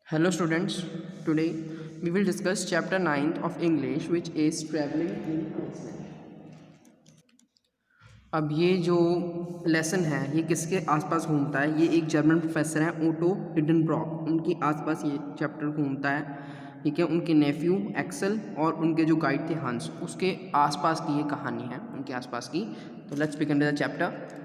Hello students, today we will discuss chapter 9th of English which is traveling in Iceland. अब ये जो lesson है ये किसके आसपास घूमता है? ये एक जर्मन प्रोफेसर हैं ओटो हिडनब्रॉक, उनके आसपास ये चैप्टर घूमता है। ठीक है, उनके नेफ्यू एक्सेल और उनके जो गाइड थे हंस, उसके आसपास की ये कहानी है, उनके आसपास की। तो let's begin the chapter.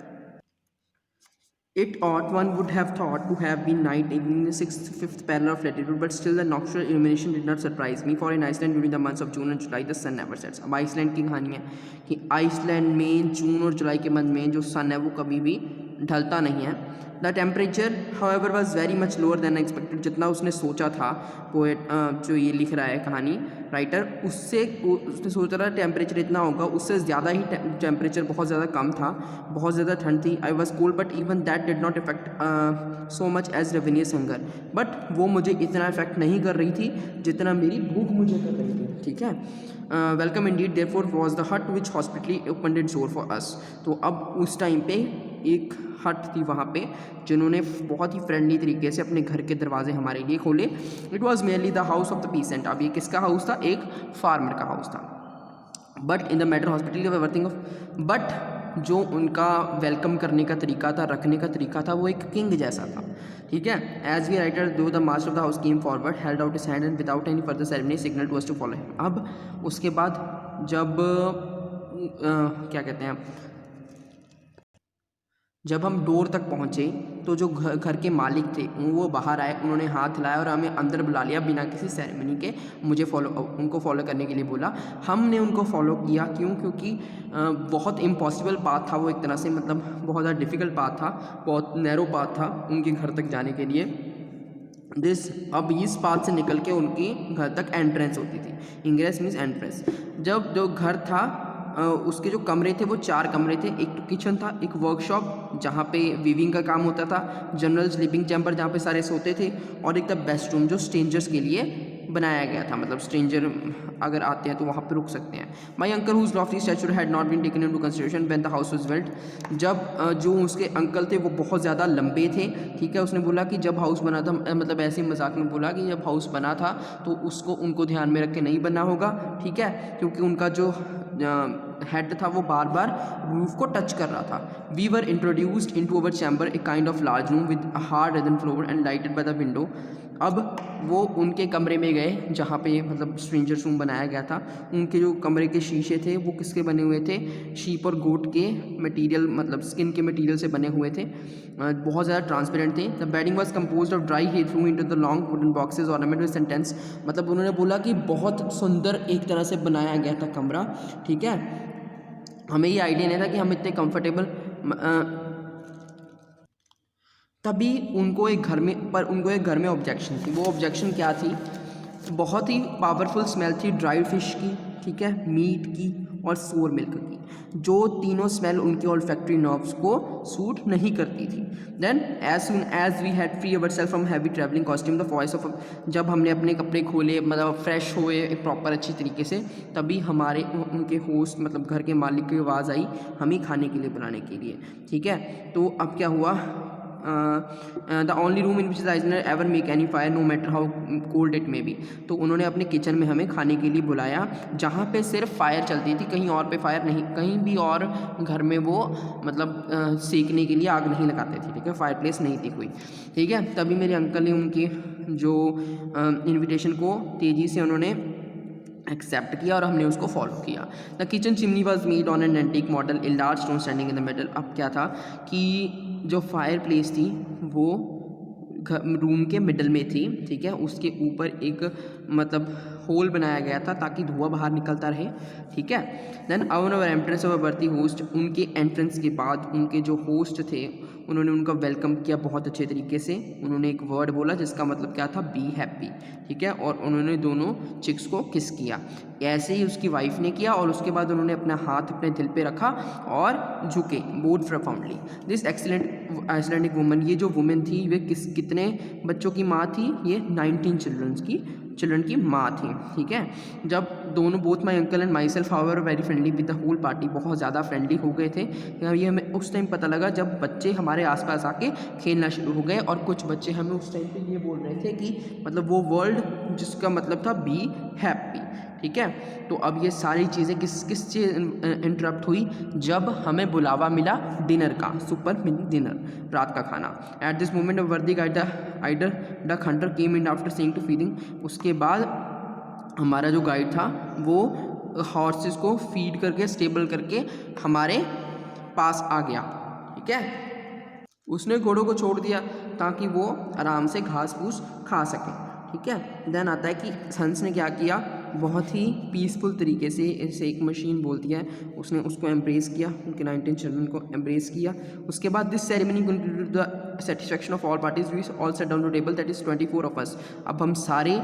It ought, one would have thought, to have been night evening in the 6th-5th parallel of latitude, but still the nocturnal illumination did not surprise me, for in Iceland during the months of June and July the sun never sets. अब Iceland की कहानी है कि Iceland में जून और जुलाई के month में जो सन है वो कभी भी ढलता नहीं है। The temperature however was very much lower than expected, जितना उसने सोचा था पोएट जो ये लिख रहा है कहानी राइटर, उसने सोचा था टेम्परेचर इतना होगा, उससे ज़्यादा ही टेम्परेचर बहुत ज़्यादा कम था, बहुत ज़्यादा ठंड थी। I was cold but even that did not effect so much as ravenous hunger, but वो मुझे इतना इफेक्ट नहीं कर रही थी जितना मेरी भूख मुझे कर रही थी। ठीक है, welcome indeed therefore was the hut which hospitably opened its door for us. तो अब उस टाइम पे एक हट थी वहाँ पे जिन्होंने बहुत ही फ्रेंडली तरीके से अपने घर के दरवाजे हमारे लिए खोले। It was merely the house of the pheasant. अब ये किसका हाउस था? एक फार्मर का हाउस था। But in the matter hospital of everything of, but जो उनका वेलकम करने का तरीका था, रखने का तरीका था, वो एक किंग जैसा था। ठीक है, as we arrived the master of the house came forward held out his hand and without any further ceremony signal to us to follow him. अब उसके बाद जब क्या कहते हैं, जब हम डोर तक पहुँचे तो जो घर के मालिक थे वो बाहर आए, उन्होंने हाथ हिलाया और हमें अंदर बुला लिया बिना किसी सेरेमनी के। उनको फॉलो करने के लिए बोला। हमने उनको फॉलो किया। क्यों? क्योंकि बहुत इम्पॉसिबल पाथ था वो, एक तरह से मतलब बहुत ज़्यादा डिफ़िकल्ट पाथ था, बहुत नैरो पाथ था उनके घर तक जाने के लिए। अब इस पाथ से निकल के उनकी घर तक एंट्रेंस होती थी। Ingress means entrance. जब जो घर था उसके जो कमरे थे वो 4 कमरे थे। एक तो किचन था, एक वर्कशॉप जहाँ पे वीविंग का काम होता था, जनरल स्लीपिंग चैम्बर जहाँ पे सारे सोते थे, और एक था बेस्ट रूम जो स्ट्रेंजर्स के लिए बनाया गया था, मतलब स्ट्रेंजर अगर आते हैं तो वहाँ पे रुक सकते हैं। My uncle whose lofty stature had not been taken into consideration when the house was built. जब जो उसके अंकल थे वो बहुत ज़्यादा लंबे थे। ठीक है, उसने बोला कि जब हाउस बना था, मतलब ऐसे मजाक में बोला कि जब हाउस बना था तो उनको ध्यान में रख के नहीं बनना होगा। ठीक है, क्योंकि उनका जो हेड था वो बार बार रूफ को टच कर रहा था। We were introduced into our chamber, a kind of large room with hard earthen floor and lighted by the window. अब वो उनके कमरे में गए जहाँ पे मतलब स्ट्रेंजर्स रूम बनाया गया था। उनके जो कमरे के शीशे थे वो किसके बने हुए थे? शीप और गोट के मटेरियल, मतलब स्किन के मटेरियल से बने हुए थे, बहुत ज़्यादा ट्रांसपेरेंट थे। The bedding was compose of dry hay through into the long wooden boxes ornament with sentence. मतलब उन्होंने बोला कि बहुत सुंदर एक तरह से बनाया गया था कमरा। ठीक है, हमें ये आइडिया नहीं था कि हम इतने कंफर्टेबल, तभी उनको एक घर में ऑब्जेक्शन थी। वो ऑब्जेक्शन क्या थी? बहुत ही पावरफुल स्मेल थी ड्राइड फिश की, ठीक है, मीट की और सोर मिल्क की, जो तीनों स्मेल उनके ऑल्फैक्टरी नर्व्स को सूट नहीं करती थी। Then as soon as we had free our self from heavy travelling costume the voice of, जब हमने अपने कपड़े खोले, मतलब फ्रेश हुए प्रॉपर अच्छी तरीके से, तभी हमारे उनके होस्ट मतलब घर के मालिक की आवाज़ आई हमें खाने के लिए बुलाने के लिए। ठीक है, तो अब क्या हुआ? The only room in which Iceland ever make any fire no matter how cold it may be. तो उन्होंने अपने किचन में हमें खाने के लिए बुलाया जहाँ पे सिर्फ फायर चलती थी, कहीं और पे फायर नहीं, कहीं भी और घर में वो मतलब सेकने के लिए आग नहीं लगाते थे। ठीक है, फायर प्लेस नहीं थी कोई। ठीक है, तभी मेरे अंकल ने उनकी जो इन्विटेशन को तेज़ी से उन्होंने एक्सेप्ट किया और हमने उसको फॉलो किया। The kitchen chimney was made on an antique model, a large stone standing in the middle. अब क्या था कि जो फायर प्लेस थी वो रूम के मिडल में थी। ठीक है, उसके ऊपर एक मतलब होल बनाया गया था ताकि धुआं बाहर निकलता रहे। ठीक है, then our entrance of worthy host, उनके एंट्रेंस के बाद उनके जो होस्ट थे उन्होंने उनका वेलकम किया बहुत अच्छे तरीके से। उन्होंने एक वर्ड बोला जिसका मतलब क्या था? Be happy. ठीक है, और उन्होंने दोनों चिक्स को किस किया। ऐसे ही उसकी वाइफ ने किया और उसके बाद उन्होंने अपना हाथ अपने दिल पे रखा और झुके both profoundly. This excellent Icelandic woman, ये जो वुमेन थी वे कितने बच्चों की माँ थी? ये 19 चिल्ड्रंस की चिल्ड्रन की माँ थी, ठीक है। जब दोनों both my uncle and myself however very friendly with the whole party, बहुत ज़्यादा फ्रेंडली हो गए थे। ये हमें उस टाइम पता लगा जब बच्चे हमारे आसपास आके खेलना शुरू हो गए, और कुछ बच्चे हमें उस टाइम पे ये बोल रहे थे कि मतलब वो वर्ल्ड जिसका मतलब था बी हैप्पी, ठीक है। तो अब ये सारी चीज़ें किस चीज़ इंटरप्ट हुई, जब हमें बुलावा मिला डिनर का, सुपर मिनी डिनर, रात का खाना। At this moment worthy guider duck hunter came in after seeing to feeding. उसके बाद हमारा जो गाइड था वो हॉर्सेस को फीड करके स्टेबल करके हमारे पास आ गया, ठीक है। उसने घोड़ों को छोड़ दिया ताकि वो आराम से घास फूस खा सकें, ठीक है। देन आता है कि हंस ने क्या किया, बहुत ही पीसफुल तरीके से, इसे एक मशीन बोलती है, उसने उसको एम्ब्रेस किया, उनके 19 चिल्ड्रन को एम्ब्रेस किया। उसके बाद this ceremony concluded the satisfaction of all parties, we all set down to table, that is 24 of us. अब हम सारे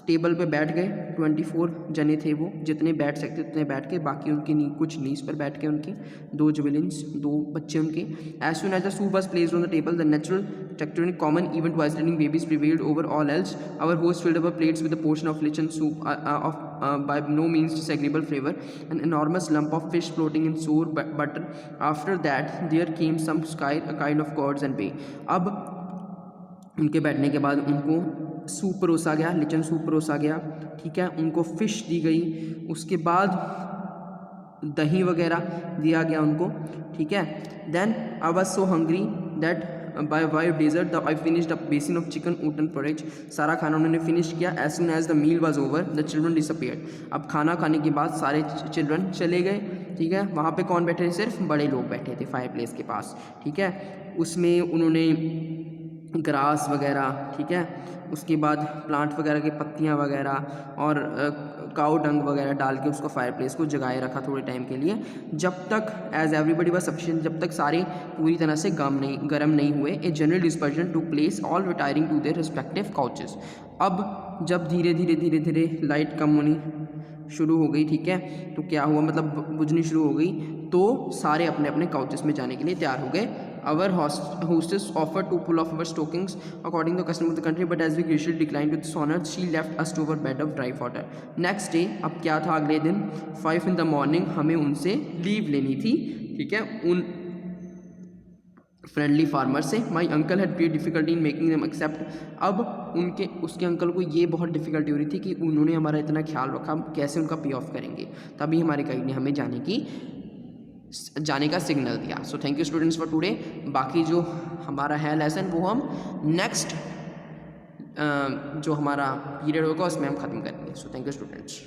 टेबल पे बैठ गए, 24 जने थे वो, जितने बैठ सकते उतने बैठ के, बाकी उनके कुछ नीज पर बैठ के उनके 2 जुवेलिन्स, 2 बच्चे उनके। As soon as the soup was placed on the table, the natural tectonic common event was letting babies prevailed over all else. Our host filled our plates with a portion of lichen soup of by no means disagreeable flavor, an enormous lump of fish floating in sour butter. After that there came some sky, a kind of gods and bay. अब उनके बैठने के बाद उनको soup परोसा गया, lichen soup परोसा गया, ठीक है। उनको फ़िश दी गई, उसके बाद दही वगैरह दिया गया उनको, ठीक है। Then I was so hungry that by way dessert I finished a basin of chicken oaten porridge. सारा खाना उन्होंने फिनिश किया। As soon as the meal was over the children disappeared. अब खाना खाने के बाद सारे चिल्ड्रन चले गए, ठीक है। वहाँ पे कौन बैठे थे, सिर्फ बड़े लोग बैठे थे फायर प्लेस के पास, ठीक है। उसमें उन्होंने ग्रास वगैरह, ठीक है, उसके बाद प्लांट वगैरह की पत्तियाँ वगैरह और काऊ डंग वगैरह डाल के उसको फायर प्लेस को जगाए रखा थोड़े टाइम के लिए, जब तक एज एवरीबडी वाज सफिशिएंट, जब तक सारे पूरी तरह से गर्म नहीं हुए। A general dispersion took place, all retiring to their respective couches. अब जब धीरे धीरे लाइट कम होनी शुरू हो गई, ठीक है, तो क्या हुआ, मतलब बुझनी शुरू हो गई, तो सारे अपने अपने काउचेस में जाने के लिए तैयार हो गए। Our hostess offered to pull off our stockings according to the custom of the country, but as we graciously declined with dishonor, she left us to our bed of dry water. Next day, अब क्या था, अगले दिन 5 in the morning हमें उनसे leave लेनी थी, ठीक है, उन फ्रेंडली फार्मर से। My uncle had great difficulty in making them accept. अब उसके अंकल को ये बहुत डिफिकल्टी हो रही थी कि उन्होंने हमारा इतना ख्याल रखा, कैसे उनका पे ऑफ करेंगे। तभी हमारे गाइड ने हमें जाने का सिग्नल दिया। So thank you students for today. बाकी जो हमारा है लेसन वो हम नेक्स्ट जो हमारा पीरियड होगा उसमें हम ख़त्म करेंगे। So thank you students.